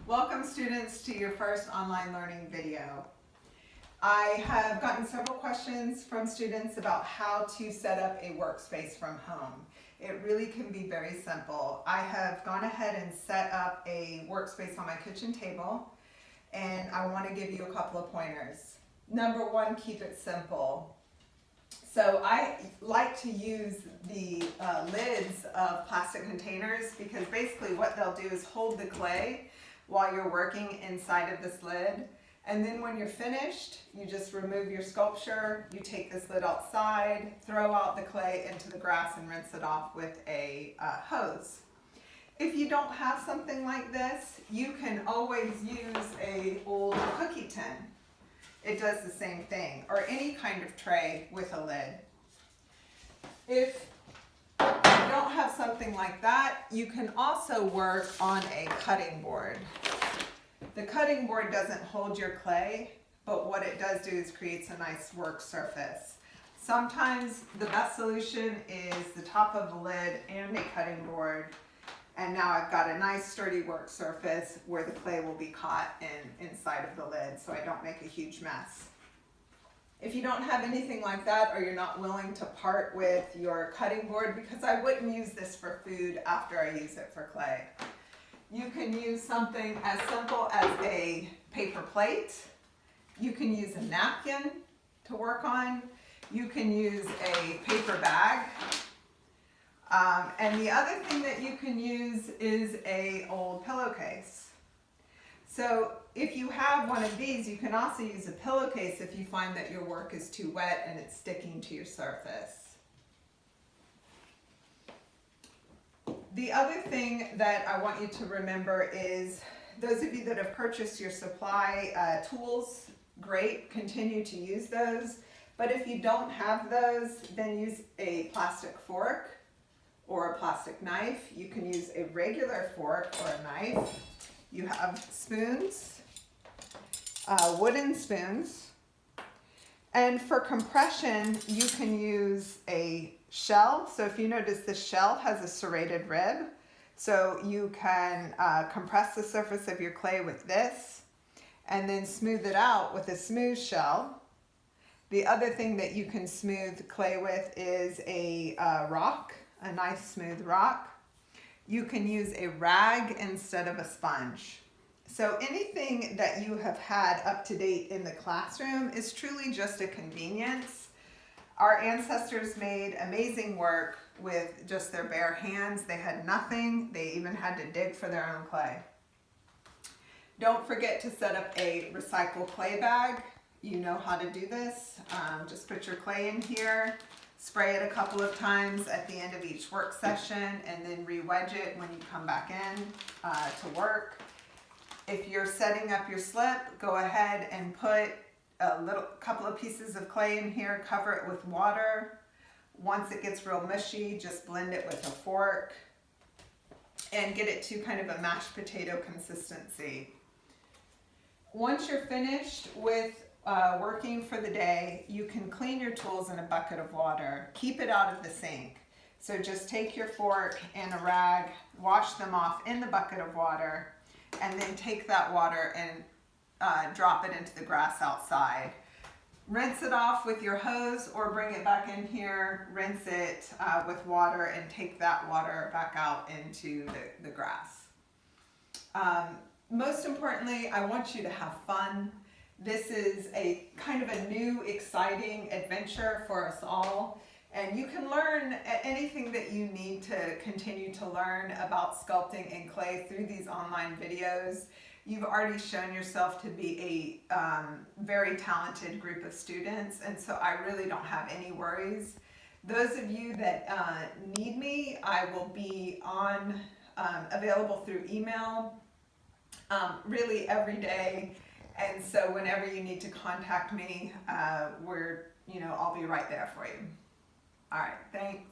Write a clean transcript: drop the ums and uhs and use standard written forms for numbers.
Welcome students to your first online learning video. I have gotten several questions from students about how to set up a workspace from home. It really can be very simple. I have gone ahead and set up a workspace on my kitchen table, and I want to give you a couple of pointers. Number one, keep it simple. So I like to use the lids of plastic containers because basically what they'll do is hold the clay while you're working inside of this lid. And then when you're finished, you just remove your sculpture, you take this lid outside, throw out the clay into the grass and rinse it off with a hose. If you don't have something like this, you can always use an old cookie tin. It does the same thing, or any kind of tray with a lid. If you don't have something like that, you can also work on a cutting board. The cutting board doesn't hold your clay, but what it does do is creates a nice work surface. Sometimes the best solution is the top of the lid and a cutting board, and now I've got a nice sturdy work surface where the clay will be caught inside of the lid so I don't make a huge mess. If you don't have anything like that, or you're not willing to part with your cutting board, because I wouldn't use this for food after I use it for clay, you can use something as simple as a paper plate. You can use a napkin to work on. You can use a paper bag. And the other thing that you can use is an old pillowcase. So if you have one of these, you can also use a pillowcase if you find that your work is too wet and it's sticking to your surface. The other thing that I want you to remember is, those of you that have purchased your supply tools, great, continue to use those. But if you don't have those, then use a plastic fork or a plastic knife. You can use a regular fork or a knife. You have spoons, wooden spoons. And for compression, you can use a shell. So if you notice, the shell has a serrated rib. So you can compress the surface of your clay with this and then smooth it out with a smooth shell. The other thing that you can smooth clay with is a rock, a nice smooth rock. You can use a rag instead of a sponge. So anything that you have had up to date in the classroom is truly just a convenience. Our ancestors made amazing work with just their bare hands. They had nothing. They even had to dig for their own clay. Don't forget to set up a recycled clay bag. You know how to do this. Just put your clay in here. Spray it a couple of times at the end of each work session, and then re-wedge it when you come back in to work. If you're setting up your slip, go ahead and put a couple of pieces of clay in here, cover it with water. Once it gets real mushy, just blend it with a fork and get it to kind of a mashed potato consistency. Once you're finished with working for the day, you can clean your tools in a bucket of water. Keep it out of the sink. So just take your fork and a rag, wash them off in the bucket of water, and then take that water and drop it into the grass outside. Rinse it off with your hose or bring it back in here, rinse it with water, and take that water back out into the grass. Most importantly, I want you to have fun. This is a kind of a new, exciting adventure for us all. And you can learn anything that you need to continue to learn about sculpting in clay through these online videos. You've already shown yourself to be a very talented group of students, and so I really don't have any worries. Those of you that need me, I will be available through email really every day. And so whenever you need to contact me, I'll be right there for you. All right, thanks.